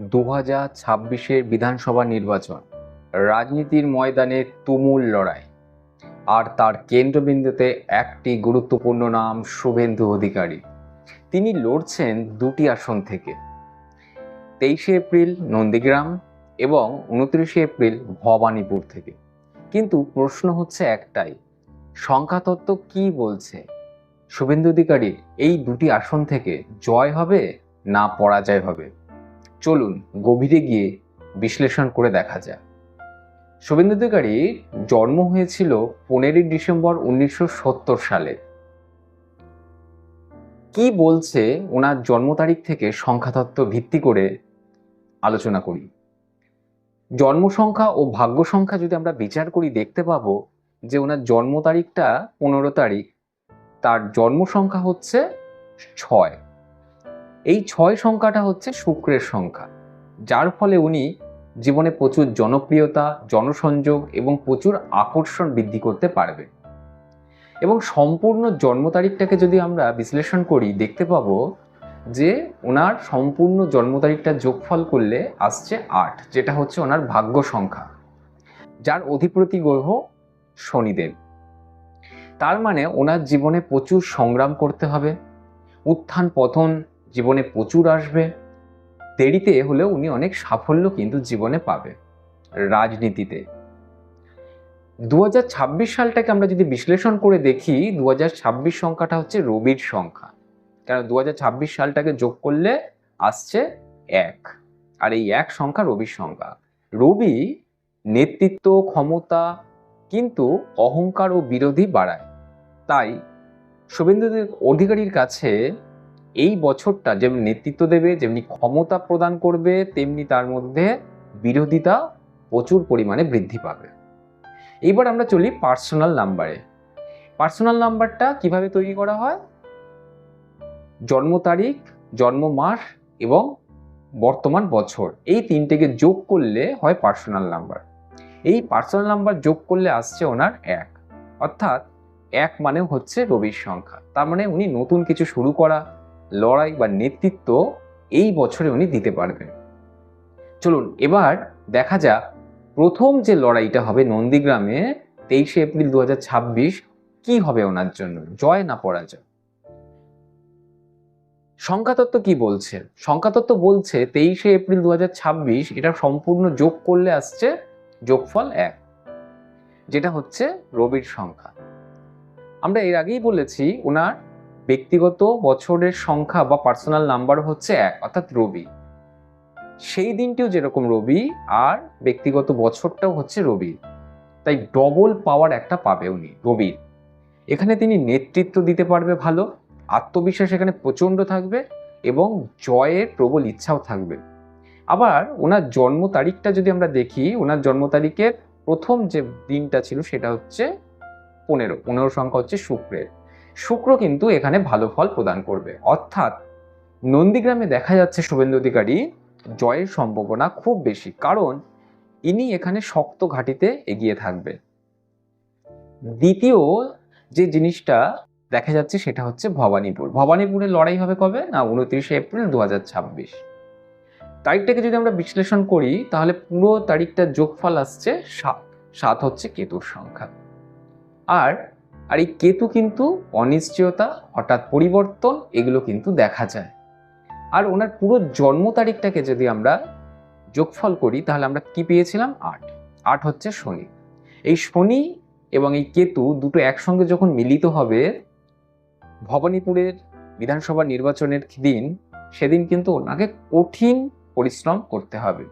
2026-এর বিধানসভা নির্বাচন, রাজনীতির ময়দানে তুমুল লড়াই, আর তার কেন্দ্রবিন্দুতে একটি গুরুত্বপূর্ণ নাম শুভেন্দু অধিকারী। তিনি লড়ছেন দুটি আসন থেকে, 23 এপ্রিল নন্দীগ্রাম এবং 29 এপ্রিল ভবানীপুর থেকে। কিন্তু প্রশ্ন হচ্ছে একটাই, সংখ্যাতত্ত্ব কি বলছে? শুভেন্দু অধিকারীর এই দুটি আসন থেকে জয় হবে না পরাজয় হবে? চলুন গভীরে গিয়ে বিশ্লেষণ করে দেখা যাক। শুভেন্দু অধিকারীর জন্ম হয়েছিল 15 ডিসেম্বর 1970 সালে। কি বলছে ওনার জন্ম তারিখ থেকে সংখ্যাতত্ত্ব ভিত্তি করে আলোচনা করি। জন্ম সংখ্যা ও ভাগ্য সংখ্যা যদি আমরা বিচার করি, দেখতে পাবো যে ওনার জন্ম তারিখটা 15 তারিখ, তার জন্ম সংখ্যা হচ্ছে 6। এই 6 সংখ্যাটা হচ্ছে শুক্রের সংখ্যা, যার ফলে উনি জীবনে প্রচুর জনপ্রিয়তা, জনসংযোগ এবং প্রচুর আকর্ষণ বৃদ্ধি করতে পারবে। এবং সম্পূর্ণ জন্ম তারিখটাকে যদি আমরা বিশ্লেষণ করি, দেখতে পাবো যে ওনার সম্পূর্ণ জন্ম তারিখটা যোগফল করলে আসছে 8, যেটা হচ্ছে ওনার ভাগ্য সংখ্যা, যার অধিপতি গ্রহ শনিদেব। তার মানে ওনার জীবনে প্রচুর সংগ্রাম করতে হবে, উত্থান পতন জীবনে প্রচুর আসবে, দেরিতে হলেও উনি অনেক সাফল্য কিন্তু জীবনে পাবে রাজনীতিতে। 2026 সালটাকে আমরা যদি বিশ্লেষণ করে দেখি, 2026 সংখ্যাটা হচ্ছে রবির সংখ্যা, কারণ 2026 সালটাকে যোগ করলে আসছে 1, আর এই 1 সংখ্যা রবির সংখ্যা। রবি নেতৃত্ব, ক্ষমতা, কিন্তু অহংকার ও বিরোধী বাড়ায়। তাই শুভেন্দু অধিকারীর কাছে এই বছরটা যেমন নেতৃত্ব দেবে, যেমনি ক্ষমতা প্রদান করবে, তেমনি তার মধ্যে বিরোধিতা প্রচুর পরিমাণে বৃদ্ধি পাবে। এবার আমরা চলি পার্সোনাল নাম্বারে। পার্সোনাল নাম্বারটা কিভাবে তৈরি করা হয়? জন্ম তারিখ, জন্ম মাস এবং বর্তমান বছর, এই তিনটেকে যোগ করলে হয় পার্সোনাল নাম্বার। এই পার্সোনাল নাম্বার যোগ করলে আসছে ওনার 1, অর্থাৎ 1 মানে হচ্ছে রবির সংখ্যা। তার মানে উনি নতুন কিছু শুরু করা, লড়াই বা নেতৃত্ব এই বছরে উনি দিতে পারবেন। চলুন এবার দেখা যাক প্রথম যে লড়াইটা হবে নন্দীগ্রামে 23 এপ্রিল 2026, কি হবে ওনার জন্য, জয় না পরাজয়। সংখ্যাতত্ত্ব কি বলছে? সংখ্যাতত্ত্ব বলছে 23 এপ্রিল 2026 এটা সম্পূর্ণ যোগ করলে আসছে যোগফল 1, যেটা হচ্ছে রবির সংখ্যা। আমরা এর আগেই বলেছি ওনার ব্যক্তিগত বছরের সংখ্যা বা পার্সোনাল নাম্বার হচ্ছে 1, অর্থাৎ রবি। সেই দিনটিও যেরকম রবি, আর ব্যক্তিগত বছরটাও হচ্ছে রবি, তাই ডবল পাওয়ার একটা পাবে উনি রবির। এখানে তিনি নেতৃত্ব দিতে পারবে ভালো, আত্মবিশ্বাস এখানে প্রচণ্ড থাকবে এবং জয়ের প্রবল ইচ্ছাও থাকবে। আবার ওনার জন্ম তারিখটা যদি আমরা দেখি, ওনার জন্ম তারিখের প্রথম যে দিনটা ছিল সেটা হচ্ছে 15 সংখ্যা হচ্ছে শুক্রের। শুক্র কিন্তু এখানে ভালো ফল প্রদান করবে, অর্থাৎ নন্দীগ্রামে দেখা যাচ্ছে শুভেন্দু অধিকারী জয়ের সম্ভাবনা খুব বেশি, কারণ ইনি এখানে শক্ত ঘাঁটিতে এগিয়ে থাকবে। দ্বিতীয় যে জিনিসটা দেখা যাচ্ছে সেটা হচ্ছে ভবানীপুর। ভবানীপুরের লড়াই হবে কবে না 29 এপ্রিল 2026। তারিখটাকে যদি আমরা বিশ্লেষণ করি, তাহলে পুরো তারিখটার যোগফল আসছে 7। 7 হচ্ছে কেতুর সংখ্যা। আর এই কেতু কিন্তু অনিশ্চয়তা, হঠাৎ পরিবর্তন, এগুলো কিন্তু দেখা যায়। আর ওনার পুরো জন্ম তারিখটাকে যদি আমরা যোগফল করি, তাহলে আমরা কি পেয়েছিলাম? 8। 8 হচ্ছে শনি। এই শনি এবং এই কেতু দুটো একসঙ্গে যখন মিলিত হবে ভবানীপুরের বিধানসভা নির্বাচনের দিন, সেদিন কিন্তু ওনাকে কঠিন পরিশ্রম করতে হবে,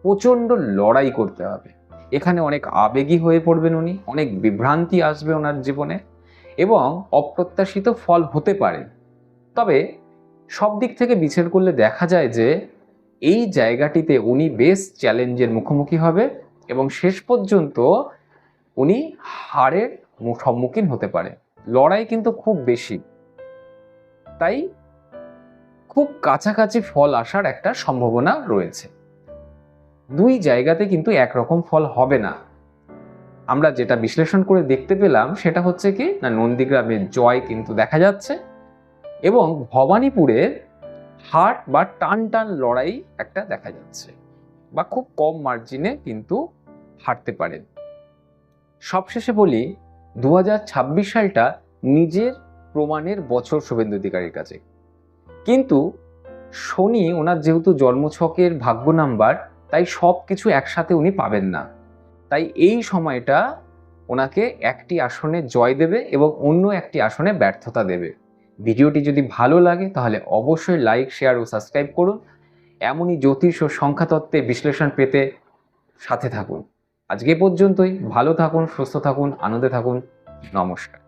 প্রচণ্ড লড়াই করতে হবে। এখানে অনেক আবেগী হয়ে পড়বেন উনি, অনেক বিভ্রান্তি আসবে ওনার জীবনে এবং অপ্রত্যাশিত ফল হতে পারে। তবে সব দিক থেকে বিচার করলে দেখা যায় যে এই জায়গাটিতে উনি বেশ চ্যালেঞ্জের মুখোমুখি হবে এবং শেষ পর্যন্ত উনি হারের সম্মুখীন হতে পারে। লড়াই কিন্তু খুব বেশি, তাই খুব কাছাকাছি ফল আসার একটা সম্ভাবনা রয়েছে। দুই জায়গাতে কিন্তু একরকম ফল হবে না। আমরা যেটা বিশ্লেষণ করে দেখতে পেলাম সেটা হচ্ছে কি না, নন্দীগ্রামের জয় কিন্তু দেখা যাচ্ছে এবং ভবানীপুরের হার্ড বা টান টান লড়াই একটা দেখা যাচ্ছে, বা খুব কম মার্জিনে কিন্তু হারতে পারেন। সবশেষে বলি, 2026 সালটা নিজের প্রমাণের বছর শুভেন্দু অধিকারীর কাছে। কিন্তু শনি ওনার যেহেতু জন্মছকের ভাগ্য নাম্বার, তাই সব কিছু একসাথে উনি পাবেন না। তাই এই সময়টা ওনাকে একটি আসনে জয় দেবে এবং অন্য একটি আসনে ব্যর্থতা দেবে। ভিডিওটি যদি ভালো লাগে তাহলে অবশ্যই লাইক, শেয়ার ও সাবস্ক্রাইব করুন। এমনই জ্যোতিষ ও সংখ্যাতত্ত্বের বিশ্লেষণ পেতে সাথে থাকুন। আজকে পর্যন্তই। ভালো থাকুন, সুস্থ থাকুন, আনন্দে থাকুন। নমস্কার।